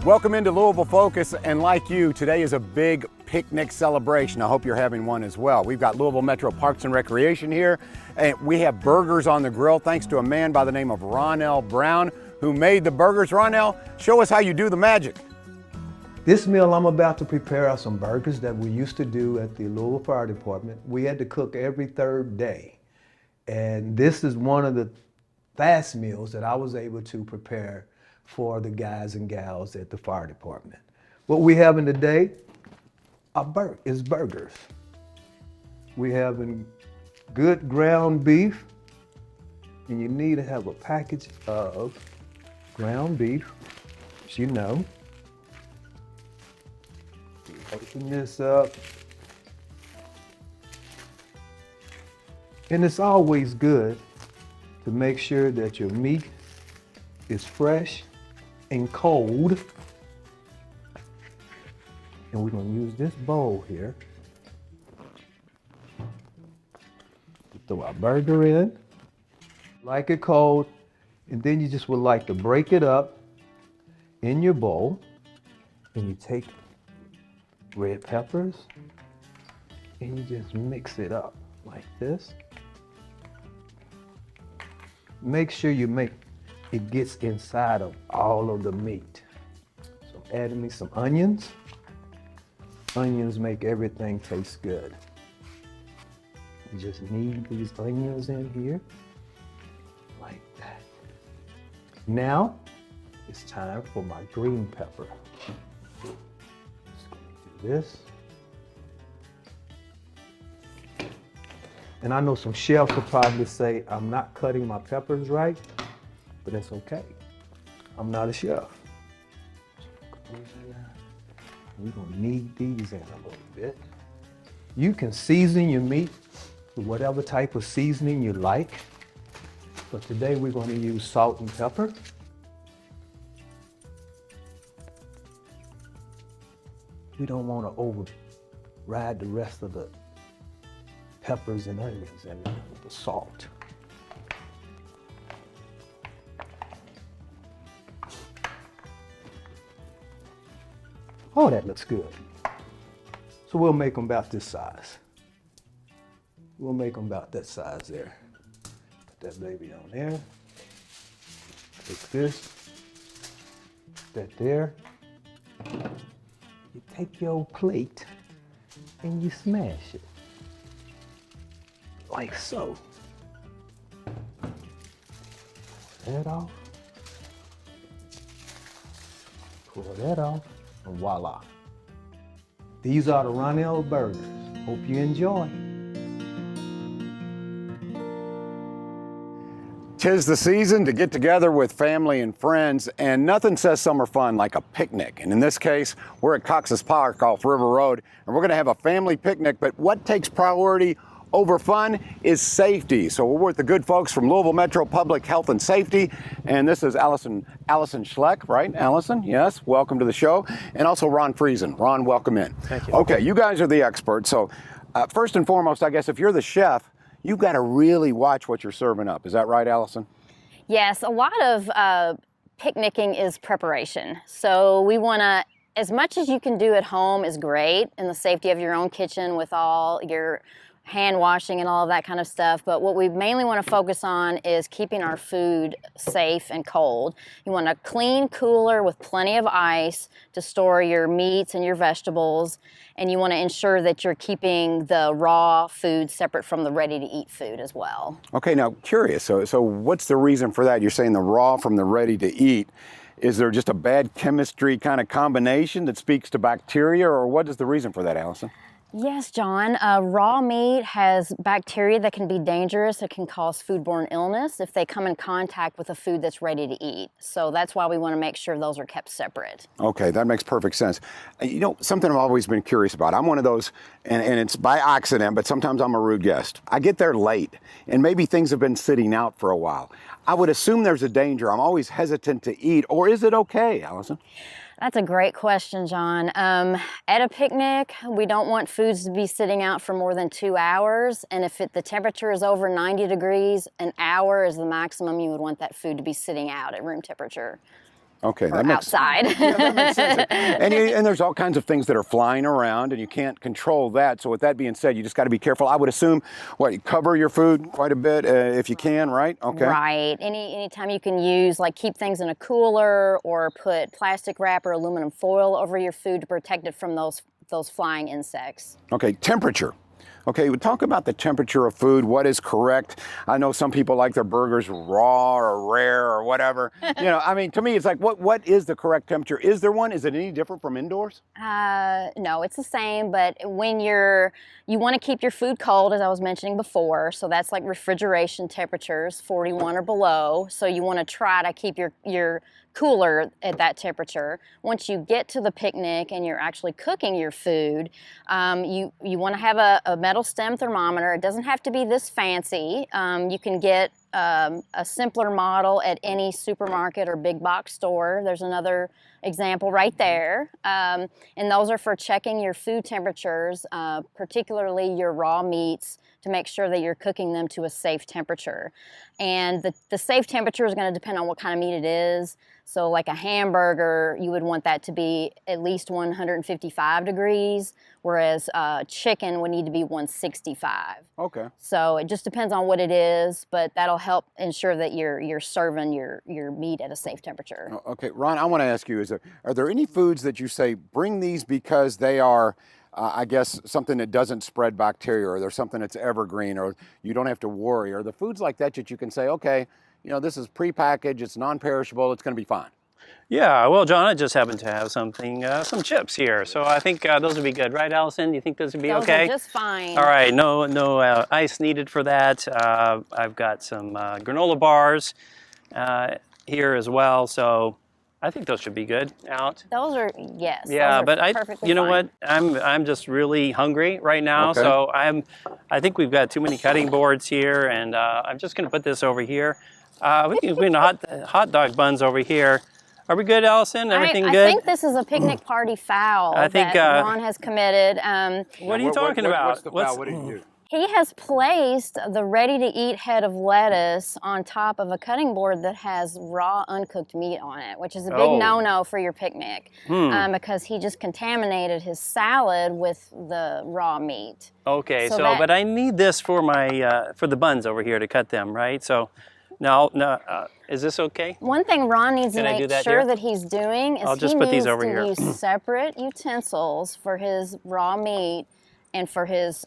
Welcome into Louisville Focus, and like you, today is a big picnic celebration. I hope you're having one as well. We've got Louisville Metro Parks and Recreation here, and we have burgers on the grill thanks to a man by the name of Ronell Brown who made the burgers. Ronell, show us how you do the magic. This meal I'm about to prepare are some burgers that we used to do at the Louisville Fire Department. We had to cook every third day, and this is one of the fast meals that I was able to prepare for the guys and gals at the fire department. What we having today is burgers. We having good ground beef, and you need to have a package of ground beef, as you know. Open this up. And it's always good to make sure that your meat is fresh and cold. And we're gonna use this bowl here to throw our burger in. Like it cold, and then you just would like to break it up in your bowl, and you take red peppers and you just mix it up like this. Make sure it gets inside of all of the meat. So I'm adding me some onions. Onions make everything taste good. You just need these onions in here, like that. Now, it's time for my green pepper. Just gonna do this. And I know some chefs will probably say, I'm not cutting my peppers right, but that's okay. I'm not a chef. We're gonna knead these in a little bit. You can season your meat with whatever type of seasoning you like, but today we're gonna use salt and pepper. We don't wanna override the rest of the peppers and onions and the salt. Oh, that looks good. So we'll make them about this size. We'll make them about that size there. Put that baby on there. Take this, put that there. You take your plate and you smash it. Like so. Pull that off. Pull that off, and voila. These are the Ronell burgers. Hope you enjoy. 'Tis the season to get together with family and friends, and nothing says summer fun like a picnic. And in this case, we're at Cox's Park off River Road, and we're gonna have a family picnic, but what takes priority over fun is safety. So we're with the good folks from Louisville Metro Public Health and Safety, and this is Allison Schleck, right? Allison, yes, welcome to the show. And also Ron Friesen. Ron, welcome in. Thank you. Okay, you guys are the experts. So first and foremost, I guess if you're the chef, you've got to really watch what you're serving up. Is that right, Allison? Yes, a lot of picnicking is preparation. So we want to, as much as you can do at home is great in the safety of your own kitchen with all your hand washing and all of that kind of stuff, but what we mainly want to focus on is keeping our food safe and cold. You want a clean cooler with plenty of ice to store your meats and your vegetables, and you want to ensure that you're keeping the raw food separate from the ready-to-eat food as well. Okay, now curious, so what's the reason for that? You're saying the raw from the ready-to-eat. Is there just a bad chemistry kind of combination that speaks to bacteria, or what is the reason for that, Allison? Yes, John. Raw meat has bacteria that can be dangerous. It can cause foodborne illness if they come in contact with a food that's ready to eat. So that's why we want to make sure those are kept separate. Okay, that makes perfect sense. You know, something I've always been curious about. I'm one of those, and it's by accident, but sometimes I'm a rude guest. I get there late, and maybe things have been sitting out for a while. I would assume there's a danger. I'm always hesitant to eat, or is it okay, Allison? That's a great question, John. At a picnic, we don't want foods to be sitting out for more than 2 hours. And if the temperature is over 90 degrees, an hour is the maximum you would want that food to be sitting out at room temperature. Okay, or that makes outside. Yeah, that makes sense. And there's all kinds of things that are flying around, and you can't control that. So with that being said, you just got to be careful. I would assume, you cover your food quite a bit if you can, right? Okay. Right. Anytime you can use, like, keep things in a cooler or put plastic wrap or aluminum foil over your food to protect it from those flying insects. Okay, temperature. Okay, we talk about the temperature of food, what is correct. I know some people like their burgers raw or rare or whatever. I mean, to me, it's like, what is the correct temperature? Is there one? Is it any different from indoors? No, it's the same, but when you want to keep your food cold, as I was mentioning before, so that's like refrigeration temperatures, 41 or below. So you want to try to keep your cooler at that temperature. Once you get to the picnic and you're actually cooking your food, you want to have a metal stem thermometer. It doesn't have to be this fancy. You can get a simpler model at any supermarket or big box store. There's another example right there. And those are for checking your food temperatures, particularly your raw meats, to make sure that you're cooking them to a safe temperature. And the safe temperature is going to depend on what kind of meat it is. So like a hamburger, you would want that to be at least 155 degrees, whereas chicken would need to be 165. Okay. So it just depends on what it is, but that'll help ensure that you're serving your meat at a safe temperature. Okay, Ron, I want to ask you, are there any foods that you say, bring these because they are, I guess, something that doesn't spread bacteria, or there's something that's evergreen, or you don't have to worry? Or the foods like that you can say, okay, this is prepackaged, it's non-perishable, it's going to be fine? Yeah, well, John, I just happen to have some chips here, so I think those would be good, right, Allison? You think those would be okay? Those are just fine. All right, no ice needed for that. I've got some granola bars here as well, so I think those should be good out. Those are, yes. Yeah, those are but perfectly you know fine. what? I'm just really hungry right now, Okay. so I think we've got too many cutting boards here, and I'm just going to put this over here. We can bring the hot dog buns over here. Are we good, Allison? Everything good? I think this is a picnic party foul that Ron has committed. What are you talking about? What's the foul? What did you do? He has placed the ready-to-eat head of lettuce on top of a cutting board that has raw, uncooked meat on it, which is a big no-no for your picnic, because he just contaminated his salad with the raw meat. Okay, but I need this for my for the buns over here to cut them, right? So, no, is this okay? One thing Ron needs to Can I do make that sure here? that he's doing is I'll just he put these needs over to here. use separate utensils for his raw meat and for his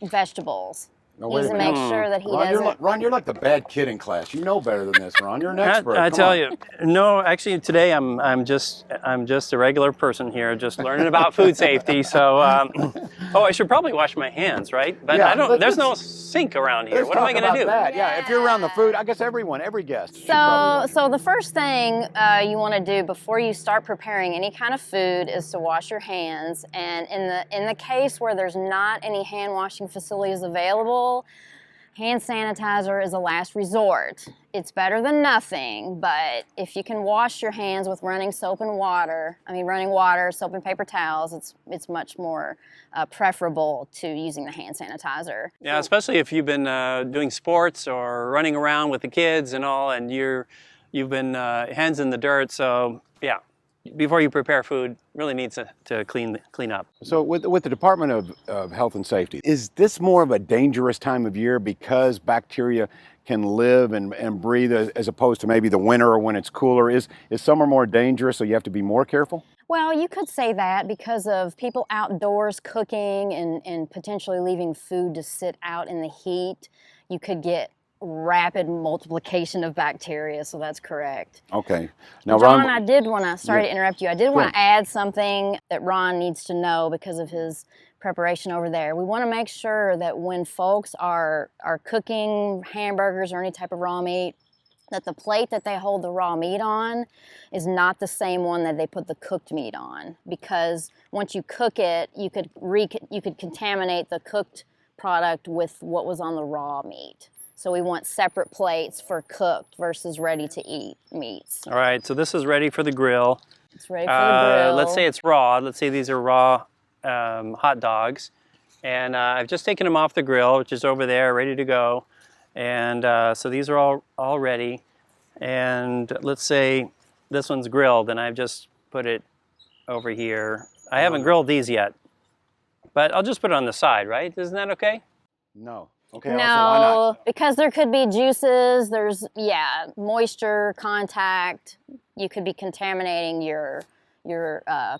vegetables. No, He wait needs a to minute. make sure that he Ron, you're like the bad kid in class. You know better than this, Ron. You're an expert. I Come tell on. you, no. Actually, today I'm just a regular person here, just learning about food safety. So, I should probably wash my hands, right? But Yeah, I don't. but There's no sink around here. Let's What am I talk going to do? about that. Yeah, if you're around the food, I guess every guest should probably So the first thing you want to do before you start preparing any kind of food is to wash your hands. And in the case where there's not any hand washing facilities available, hand sanitizer is a last resort. It's better than nothing, but if you can wash your hands with running water, soap and paper towels, it's much more preferable to using the hand sanitizer. Yeah, especially if you've been doing sports or running around with the kids and all, and you've been hands in the dirt. So yeah, before you prepare food, really needs to clean up. So with the Department of Health and Safety, is this more of a dangerous time of year because bacteria can live and breathe as opposed to maybe the winter or when it's cooler? Is summer more dangerous, so you have to be more careful? Well, you could say that because of people outdoors cooking and potentially leaving food to sit out in the heat, you could get rapid multiplication of bacteria, so that's correct. Okay. Now, John, Ron, I did want to, sorry to interrupt you, I did want ahead. to add something that Ron needs to know because of his preparation over there. We want to make sure that when folks are cooking hamburgers or any type of raw meat, that the plate that they hold the raw meat on is not the same one that they put the cooked meat on, because once you cook it, you could contaminate the cooked product with what was on the raw meat. So we want separate plates for cooked versus ready to eat meats. All right, so this is ready for the grill. It's ready for the grill. Let's say it's raw. Let's say these are raw hot dogs. And I've just taken them off the grill, which is over there, ready to go. And so these are all ready. And let's say this one's grilled and I've just put it over here. I haven't grilled these yet, but I'll just put it on the side, right? Isn't that okay? No. Okay, Allison, why not? No, because there could be juices, there's, yeah, moisture, contact. You could be contaminating your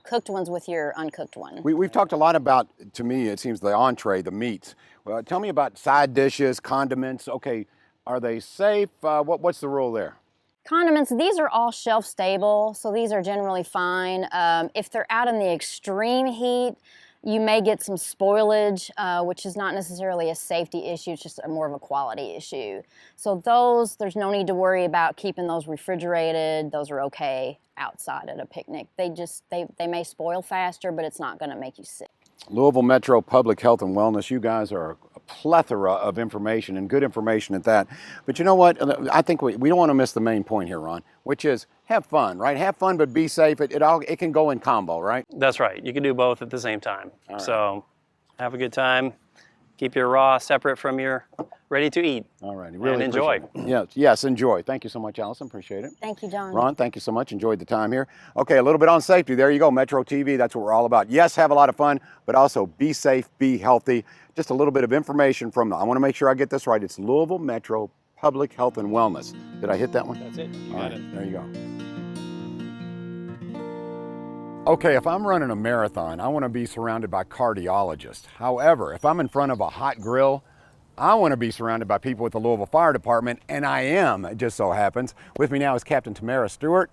cooked ones with your uncooked one. We've talked a lot about, to me, it seems the entree, the meats. Well, tell me about side dishes, condiments. Okay, are they safe? What's the rule there? Condiments, these are all shelf stable, so these are generally fine. If they're out in the extreme heat, you may get some spoilage, which is not necessarily a safety issue, it's just more of a quality issue. So those, there's no need to worry about keeping those refrigerated. Those are okay outside at a picnic. They may spoil faster, but it's not gonna make you sick. Louisville Metro Public Health and Wellness, you guys are a plethora of information and good information at that. But you know what? I think we don't want to miss the main point here, Ron, which is have fun, right? Have fun, but be safe. It can go in combo, right? That's right. You can do both at the same time. All right. So have a good time. Keep your raw separate from your ready to eat. All right. Really and enjoy. Yes, enjoy. Thank you so much, Allison. Appreciate it. Thank you, John. Ron, thank you so much. Enjoyed the time here. Okay, a little bit on safety. There you go. Metro TV, that's what we're all about. Yes, have a lot of fun, but also be safe, be healthy. Just a little bit of information from, I want to make sure I get this right. It's Louisville Metro Public Health and Wellness. Did I hit that one? That's it. You All got right, it. there you go. Okay, if I'm running a marathon, I want to be surrounded by cardiologists. However, if I'm in front of a hot grill, I want to be surrounded by people with the Louisville Fire Department, and I am, it just so happens. With me now is Captain Tamara Stewart.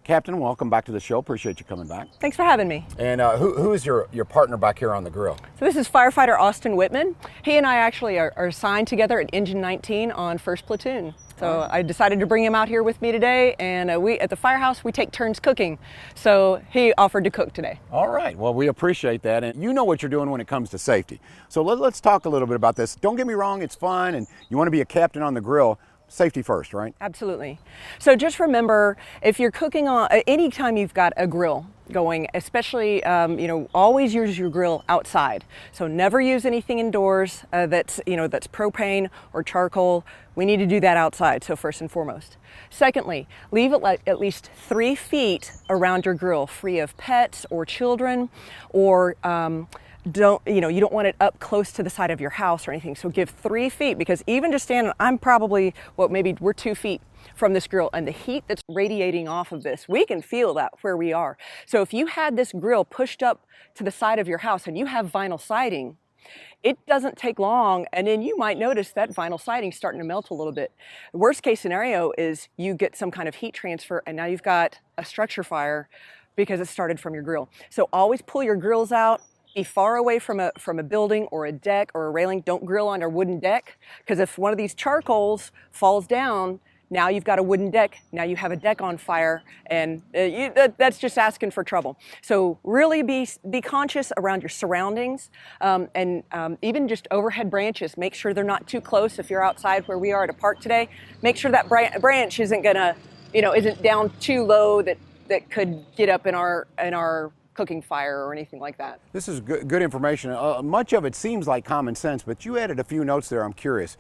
Captain, welcome back to the show. Appreciate you coming back. Thanks for having me. And who is your partner back here on the grill? So this is firefighter Austin Whitman. He and I actually are assigned together at Engine 19 on 1st Platoon. So I decided to bring him out here with me today, and we at the firehouse we take turns cooking. So he offered to cook today. All right, well, we appreciate that, and you know what you're doing when it comes to safety. So let's talk a little bit about this. Don't get me wrong, it's fun, and you want to be a captain on the grill. Safety first, right? Absolutely. So just remember, if you're cooking on, anytime you've got a grill going, especially, always use your grill outside. So never use anything indoors that's propane or charcoal. We need to do that outside, so first and foremost. Secondly, leave it at least 3 feet around your grill, free of pets or children, or you don't want it up close to the side of your house or anything. So give 3 feet, because even just standing, I'm probably, maybe we're 2 feet from this grill, and the heat that's radiating off of this, we can feel that where we are. So if you had this grill pushed up to the side of your house and you have vinyl siding, it doesn't take long, and then you might notice that vinyl siding starting to melt a little bit. The worst case scenario is you get some kind of heat transfer, and now you've got a structure fire because it started from your grill. So always pull your grills out. Be far away from a building or a deck or a railing. Don't grill on a wooden deck, because if one of these charcoals falls down, now you've got a wooden deck. Now you have a deck on fire, and that's just asking for trouble. So really be conscious around your surroundings, and even just overhead branches. Make sure they're not too close. If you're outside where we are at a park today, make sure that branch isn't down too low that could get up in our cooking fire or anything like that. This is good information. Much of it seems like common sense, but you added a few notes there. I'm curious.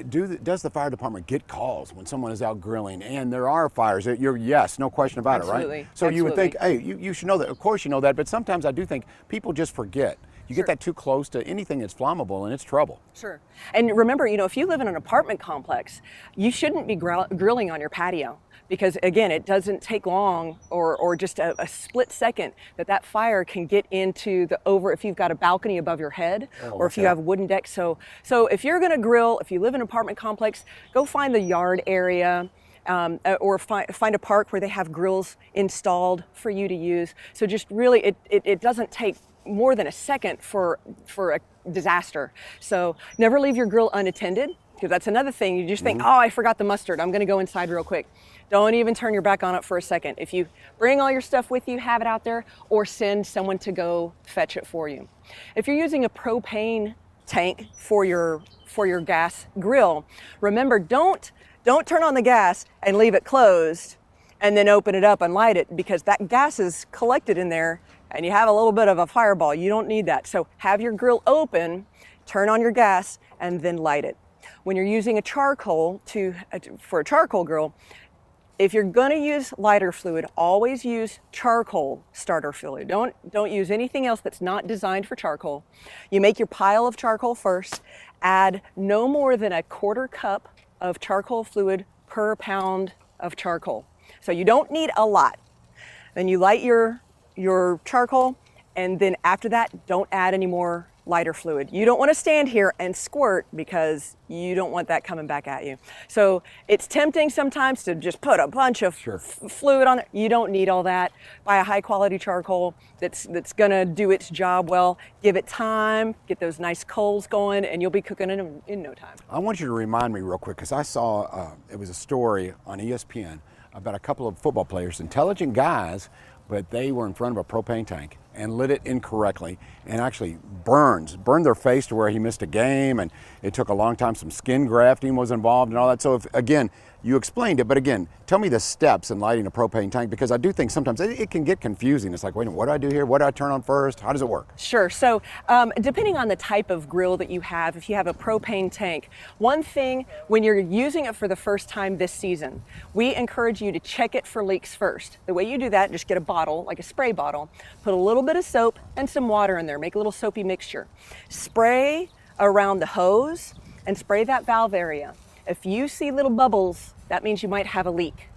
Does the fire department get calls when someone is out grilling and there are fires? Yes, no question about Absolutely. it, right? So Absolutely. You would think, hey, you should know that. Of course you know that, but sometimes I do think people just forget. You Sure. get that too close to anything that's flammable and it's trouble. Sure. And remember, if you live in an apartment complex, you shouldn't be grilling on your patio, because again, it doesn't take long or just a split second that fire can get into if you've got a balcony above your head, or if you have wooden decks. So if you're gonna grill, if you live in an apartment complex, go find the yard area, or find a park where they have grills installed for you to use. So just really, it doesn't take more than a second for a disaster. So never leave your grill unattended, because that's another thing. You just think, oh, I forgot the mustard, I'm gonna go inside real quick. Don't even turn your back on it for a second. If you bring all your stuff with you, have it out there, or send someone to go fetch it for you. If you're using a propane tank for your gas grill, remember, don't turn on the gas and leave it closed and then open it up and light it, because that gas is collected in there and you have a little bit of a fireball. You don't need that. So have your grill open, turn on your gas, and then light it. When you're using a charcoal for a charcoal grill, if you're going to use lighter fluid, always use charcoal starter fluid. Don't use anything else that's not designed for charcoal. You make your pile of charcoal first, add no more than 1/4 cup of charcoal fluid per pound of charcoal. So you don't need a lot. Then you light your charcoal, and then after that, don't add any more lighter fluid. You don't want to stand here and squirt because you don't want that coming back at you. So it's tempting sometimes to just put a bunch of fluid on it. You don't need all that. Buy a high quality charcoal that's gonna do its job well. Give it time, get those nice coals going, and you'll be cooking in no time. I want you to remind me real quick, because I saw, it was a story on ESPN about a couple of football players, intelligent guys, but they were in front of a propane tank and lit it incorrectly and actually burned their face to where he missed a game, and it took a long time. Some skin grafting was involved and all that. So again, you explained it, but again, tell me the steps in lighting a propane tank, because I do think sometimes it can get confusing. It's like, wait a minute, what do I do here? What do I turn on first? How does it work? Sure. So depending on the type of grill that you have, if you have a propane tank, one thing when you're using it for the first time this season, we encourage you to check it for leaks first. The way you do that, just get a bottle, like a spray bottle, put a little bit of soap and some water in there, make a little soapy mixture. Spray around the hose and spray that valve area. If you see little bubbles, that means you might have a leak.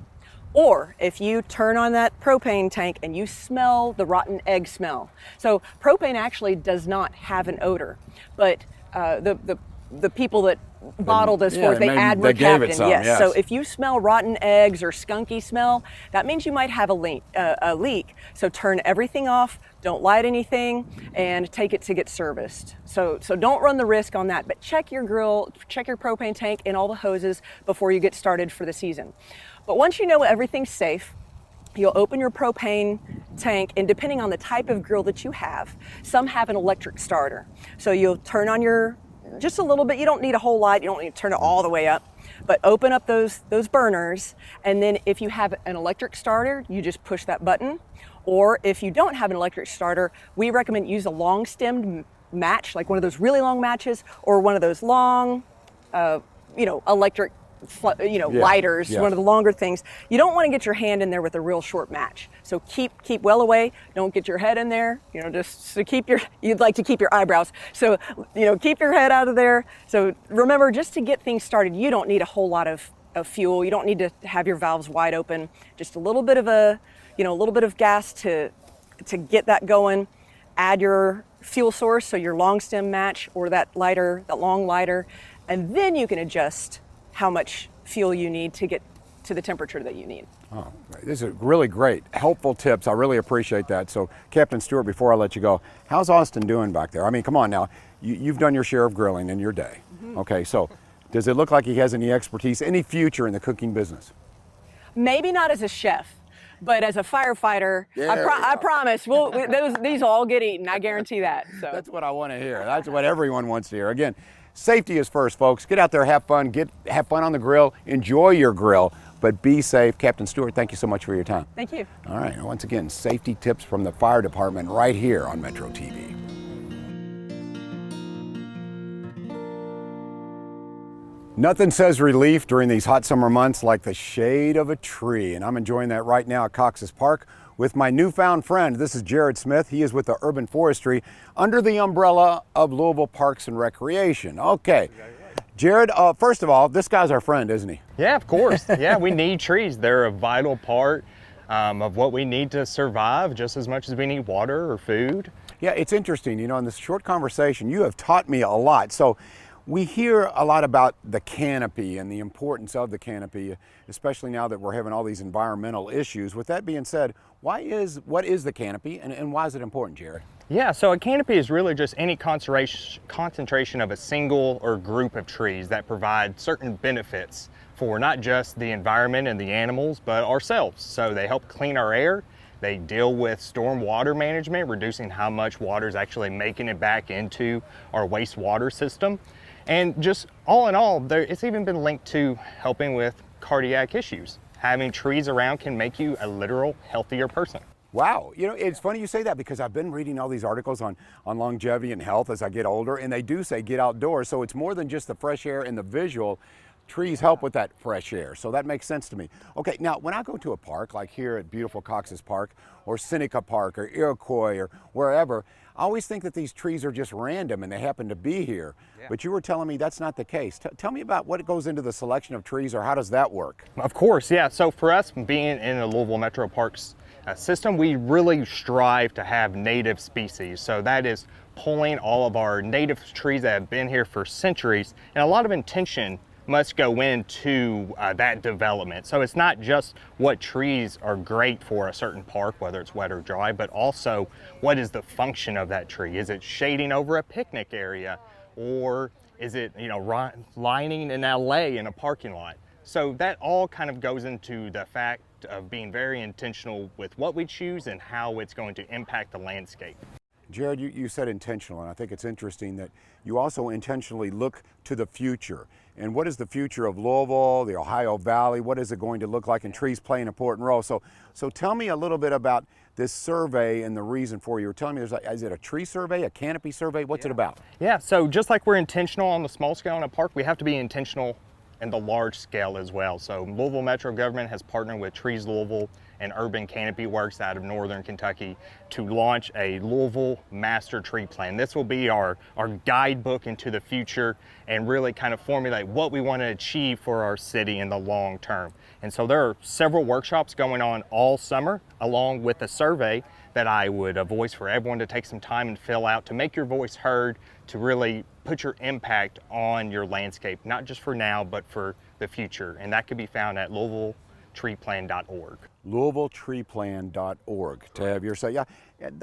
Or if you turn on that propane tank and you smell the rotten egg smell. So propane actually does not have an odor, but the people that bottled this for us, they add they gave it mercaptan. some, Yes. yes. So if you smell rotten eggs or skunky smell, that means you might have a leak. So turn everything off, don't light anything, and take it to get serviced. So don't run the risk on that, but check your grill, check your propane tank and all the hoses before you get started for the season. But once you know everything's safe, you'll open your propane tank, and depending on the type of grill that you have, some have an electric starter. So you'll turn on just a little bit. You don't need a whole lot. You don't need to turn it all the way up, but open up those burners. And then if you have an electric starter, you just push that button. Or if you don't have an electric starter, we recommend use a long stemmed match, like one of those really long matches, or one of those long, electric, lighters, one of the longer things. You don't want to get your hand in there with a real short match. So keep well away. Don't get your head in there, just to you'd like to keep your eyebrows. So, keep your head out of there. So remember, just to get things started, you don't need a whole lot of fuel. You don't need to have your valves wide open. Just a little bit of gas to get that going. Add your fuel source, so your long stem match or that long lighter, and then you can adjust how much fuel you need to get to the temperature that you need. Oh, these are really great, helpful tips. I really appreciate that. So, Captain Stewart, before I let you go, how's Austin doing back there? I mean, come on now, you've done your share of grilling in your day. Mm-hmm. Okay, so does it look like he has any expertise, any future in the cooking business? Maybe not as a chef, but as a firefighter, I promise these will all get eaten. I guarantee that. So that's what I want to hear. That's what everyone wants to hear. Again, safety is first, folks. Get out there, have fun. Have fun on the grill. Enjoy your grill, but be safe. Captain Stewart, thank you so much for your time. Thank you. All right. Once again, safety tips from the fire department right here on Metro TV. Nothing says relief during these hot summer months like the shade of a tree, and I'm enjoying that right now at Cox's Park with my newfound friend. This is Jared Smith. He is with the Urban Forestry under the umbrella of Louisville Parks and Recreation. Okay, Jared, first of all, this guy's our friend, isn't he? Yeah, of course. Yeah, we need trees. They're a vital part of what we need to survive, just as much as we need water or food. Yeah, it's interesting. In this short conversation, you have taught me a lot. So we hear a lot about the canopy and the importance of the canopy, especially now that we're having all these environmental issues. With that being said, what is the canopy and why is it important, Jared? Yeah, so a canopy is really just any concentration of a single or group of trees that provide certain benefits for not just the environment and the animals, but ourselves. So they help clean our air. They deal with storm water management, reducing how much water is actually making it back into our wastewater system. And just all in all, it's even been linked to helping with cardiac issues. Having trees around can make you a literal healthier person. Wow, it's funny you say that because I've been reading all these articles on longevity and health as I get older, and they do say get outdoors. So it's more than just the fresh air and the visual. trees help with that fresh air, so that makes sense to me. Okay, now when I go to a park like here at beautiful Cox's Park or Seneca Park or Iroquois or wherever, I always think that these trees are just random and they happen to be here. Yeah. But you were telling me that's not the case. Tell me about what goes into the selection of trees, or how does that work? Of course, yeah. So for us, being in the Louisville Metro Parks system, we really strive to have native species. So that is pulling all of our native trees that have been here for centuries, and a lot of intention must go into that development. So it's not just what trees are great for a certain park, whether it's wet or dry, but also what is the function of that tree? Is it shading over a picnic area, or is it, you know, lining an alley in a parking lot? So that all kind of goes into the fact of being very intentional with what we choose and how it's going to impact the landscape. Jared, you said intentional, and I think it's interesting that you also intentionally look to the future. And what is the future of Louisville, the Ohio Valley? What is it going to look like? And trees play an important role. So tell me a little bit about this survey and the reason for it. You were telling me, is it a tree survey, a canopy survey? What's it about? Yeah, so just like we're intentional on the small scale in a park, we have to be intentional in the large scale as well. So Louisville Metro Government has partnered with Trees Louisville and Urban Canopy Works out of Northern Kentucky to launch a Louisville Master Tree Plan. This will be our guidebook into the future and really kind of formulate what we want to achieve for our city in the long term. And so there are several workshops going on all summer, along with a survey that I would voice for everyone to take some time and fill out to make your voice heard, to really put your impact on your landscape, not just for now, but for the future. And that can be found at LouisvilleTreePlan.org. LouisvilleTreePlan.org to have your say. Yeah,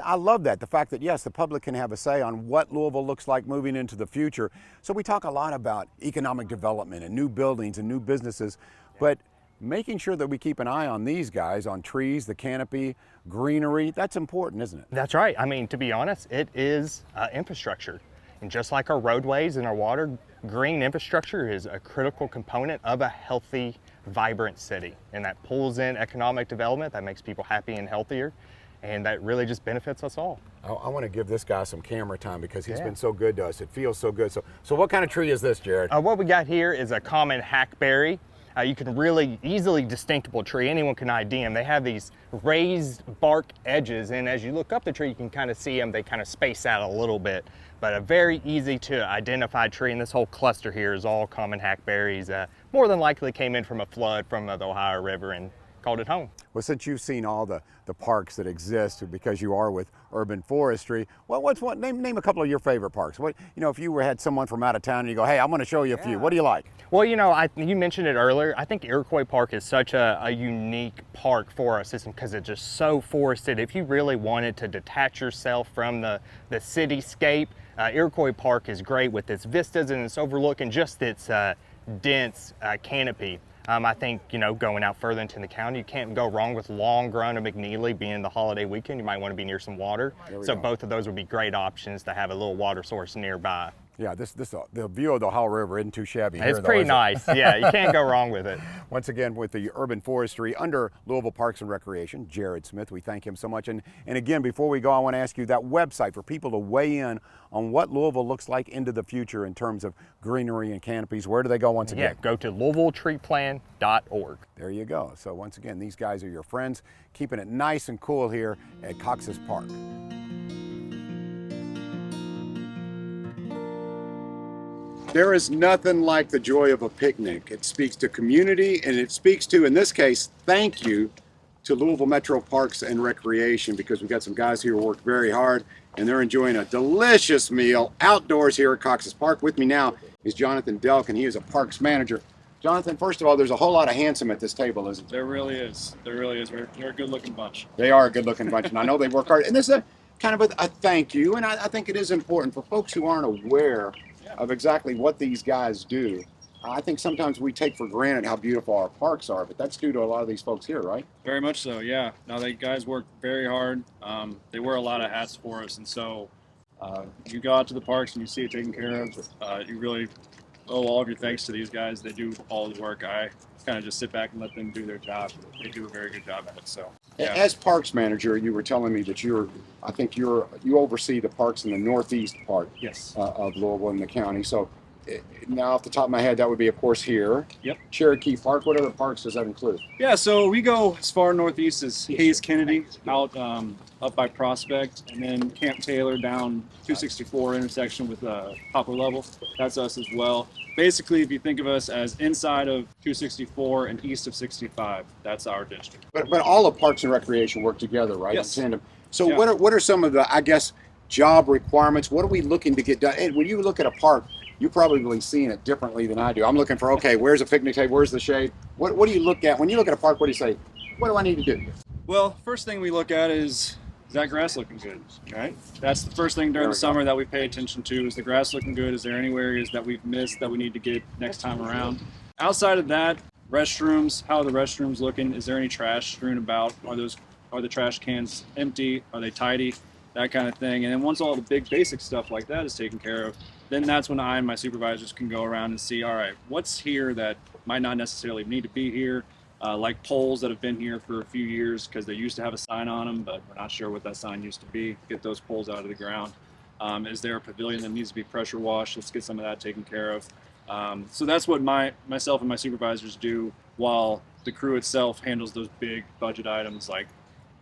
I love that. The fact that, yes, the public can have a say on what Louisville looks like moving into the future. So we talk a lot about economic development and new buildings and new businesses, but making sure that we keep an eye on these guys, on trees, the canopy, greenery, that's important, isn't it? That's right. I mean, to be honest, it is infrastructure. And just like our roadways and our water, green infrastructure is a critical component of a healthy, vibrant city. And that pulls in economic development, that makes people happy and healthier, and that really just benefits us all. I want to give this guy some camera time because he's been so good to us. It feels so good. So what kind of tree is this, Jared? What we got here is a common hackberry. You can really easily distinguishable tree. Anyone can ID them. They have these raised bark edges, and as you look up the tree, you can kind of see them. They kind of space out a little bit, but a very easy to identify tree. And this whole cluster here is all common hackberries. More than likely came in from a flood from the Ohio River and called it home. Well, since you've seen all the parks that exist because you are with urban forestry, well, name a couple of your favorite parks. What, you know, if you had someone from out of town and you go, hey, I'm going to show you a few, what do you like? Well, you know, you mentioned it earlier. I think Iroquois Park is such a unique park for our system because it's just so forested. If you really wanted to detach yourself from the cityscape, Iroquois Park is great with its vistas and its overlook and just its dense canopy. I think, you know, going out further into the county, you can't go wrong with Long Run or McNeely being the holiday weekend. You might want to be near some water. So both of those would be great options to have a little water source nearby. Yeah, the view of the Ohio River isn't too shabby. It's pretty nice. Yeah, you can't go wrong with it. Once again, with the urban forestry under Louisville Parks and Recreation, Jared Smith, we thank him so much. And again, before we go, I want to ask you that website for people to weigh in on what Louisville looks like into the future in terms of greenery and canopies. Where do they go once again? Yeah, go to LouisvilleTreePlan.org. There you go. So once again, these guys are your friends, keeping it nice and cool here at Cox's Park. There is nothing like the joy of a picnic. It speaks to community, and it speaks to, in this case, thank you to Louisville Metro Parks and Recreation, because we've got some guys here who worked very hard, and they're enjoying a delicious meal outdoors here at Cox's Park. With me now is Jonathan Delk, and he is a parks manager. Jonathan, first of all, there's a whole lot of handsome at this table, isn't there? There really is. There really is. We're a good-looking bunch. They are a good-looking bunch, and I know they work hard. And this is kind of a thank you, and I think it is important for folks who aren't aware of exactly what these guys do. I think sometimes we take for granted how beautiful our parks are, but that's due to a lot of these folks here, right? Very much so, yeah. Now, they guys work very hard. They wear a lot of hats for us, and so you go out to the parks and you see it taken care of. You really owe all of your thanks to these guys. They do all the work. I kind of just sit back and let them do their job. They do a very good job at it. So, yeah. As parks manager, you were telling me that you oversee the parks in the northeast part Yes. Of Louisville and the county. So now off the top of my head, that would be, of course, here. Yep. Cherokee Park. What other parks does that include? Yeah, so we go as far northeast as Hayes Kennedy, out up by Prospect, and then Camp Taylor down 264 intersection with Poplar Level. That's us as well. Basically, if you think of us as inside of 264 and east of 65, that's our district. But all of Parks and Recreation work together, right? Yes. In tandem. So Yeah. what are some of the, I guess, job requirements? What are we looking to get done? And when you look at a park, you're probably seeing it differently than I do. I'm looking for, okay, where's a picnic table? Where's the shade? What do you look at? When you look at a park, what do you say? What do I need to do? Well, first thing we look at is that grass looking good, right? That's the first thing during the summer that we pay attention to. Is the grass looking good? Is there any areas that we've missed that we need to get next time around? Outside of that, restrooms, how are the restrooms looking? Is there any trash strewn about? Are the trash cans empty? Are they tidy? That kind of thing. And then once all the big basic stuff like that is taken care of, then that's when I and my supervisors can go around and see, all right, what's here that might not necessarily need to be here? Like poles that have been here for a few years because they used to have a sign on them, but we're not sure what that sign used to be. Get those poles out of the ground. Is there a pavilion that needs to be pressure washed? Let's get some of that taken care of. So that's what myself and my supervisors do, while the crew itself handles those big budget items like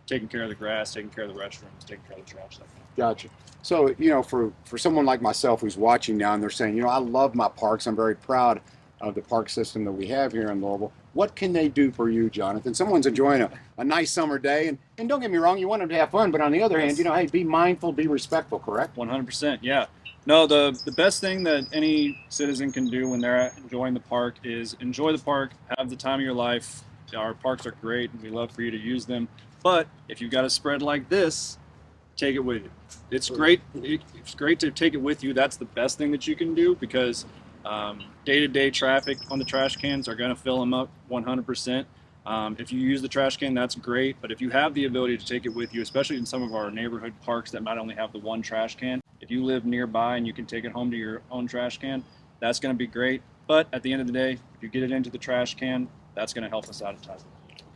taking care of the grass, taking care of the restrooms, taking care of the trash. That kind of. Gotcha. So, you know, for someone like myself who's watching now and they're saying, you know, I love my parks. I'm very proud of the park system that we have here in Louisville. What can they do for you, Jonathan? Someone's enjoying a nice summer day, and don't get me wrong, you want them to have fun, but on the other hand, you know, hey, be mindful, be respectful, correct? 100%, yeah. No, the best thing that any citizen can do when they're enjoying the park is enjoy the park, have the time of your life. Our parks are great, and we love for you to use them. But if you've got a spread like this, take it with you. It's great. It's great to take it with you. That's the best thing that you can do, because day-to-day traffic on the trash cans are going to fill them up 100%. If you use the trash can, that's great. But if you have the ability to take it with you, especially in some of our neighborhood parks that might only have the one trash can, if you live nearby and you can take it home to your own trash can, that's going to be great. But at the end of the day, if you get it into the trash can, that's going to help us out a ton.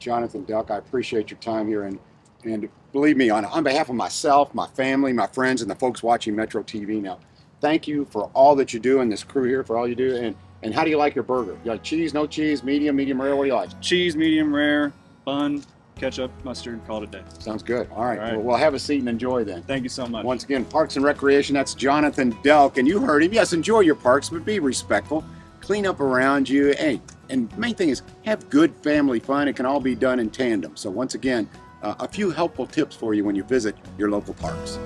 Jonathan Duck, I appreciate your time here, and believe me, on behalf of myself, my family, my friends, and the folks watching Metro TV now, thank you for all that you do, and this crew here for all you do. And how do you like your burger? You like cheese, no cheese, medium rare? What do you like? Cheese, medium rare, bun, ketchup, mustard, call it a day. Sounds good. All right. All right. Well, have a seat and enjoy then. Thank you so much. Once again, Parks and Recreation, that's Jonathan Delk, and you heard him. Yes, enjoy your parks, but be respectful. Clean up around you. Hey, and the main thing is have good family fun. It can all be done in tandem. So once again, a few helpful tips for you when you visit your local parks.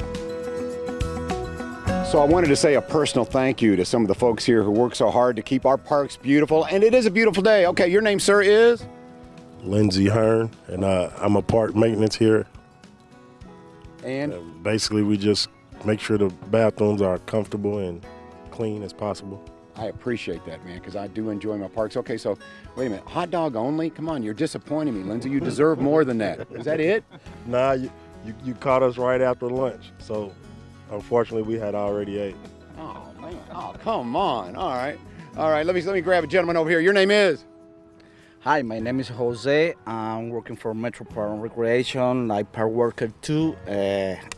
So I wanted to say a personal thank you to some of the folks here who work so hard to keep our parks beautiful, and it is a beautiful day. Okay, your name, sir, is? Lindsey Hearn, and I'm a park maintenance here. And? Basically, we just make sure the bathrooms are comfortable and clean as possible. I appreciate that, man, because I do enjoy my parks. Okay, so wait a minute, hot dog only? Come on, you're disappointing me, Lindsey. You deserve more than that. Is that it? Nah, you caught us right after lunch, so unfortunately we had already ate. Oh man! Oh, come on! All right. Let me grab a gentleman over here. Your name is? Hi, my name is Jose. I'm working for Metro Park and Recreation, like park worker too.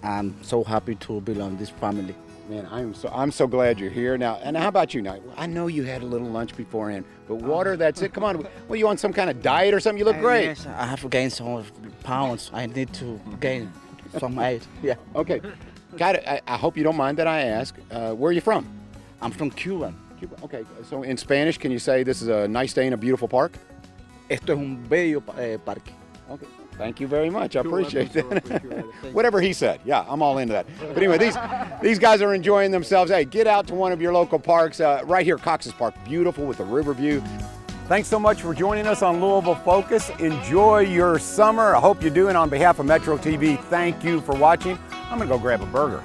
I'm so happy to belong to this family. Man, I'm so glad you're here now. And how about you now? I know you had a little lunch beforehand, but water, that's it. Come on. Well, you on some kind of diet or something? You look great. Yes, I have to gain some pounds. I need to gain some weight. Yeah. Okay. Got it. I hope you don't mind that I ask. Where are you from? I'm from Cuba. Cuba. Okay. So in Spanish, can you say this is a nice day in a beautiful park? Esto es un bello parque. Okay. Thank you very much. I appreciate that. Whatever he said. Yeah, I'm all into that. But anyway, these guys are enjoying themselves. Hey, get out to one of your local parks. Right here, Cox's Park, beautiful with the river view. Thanks so much for joining us on Louisville Focus. Enjoy your summer. I hope you do. And on behalf of Metro TV, thank you for watching. I'm going to go grab a burger.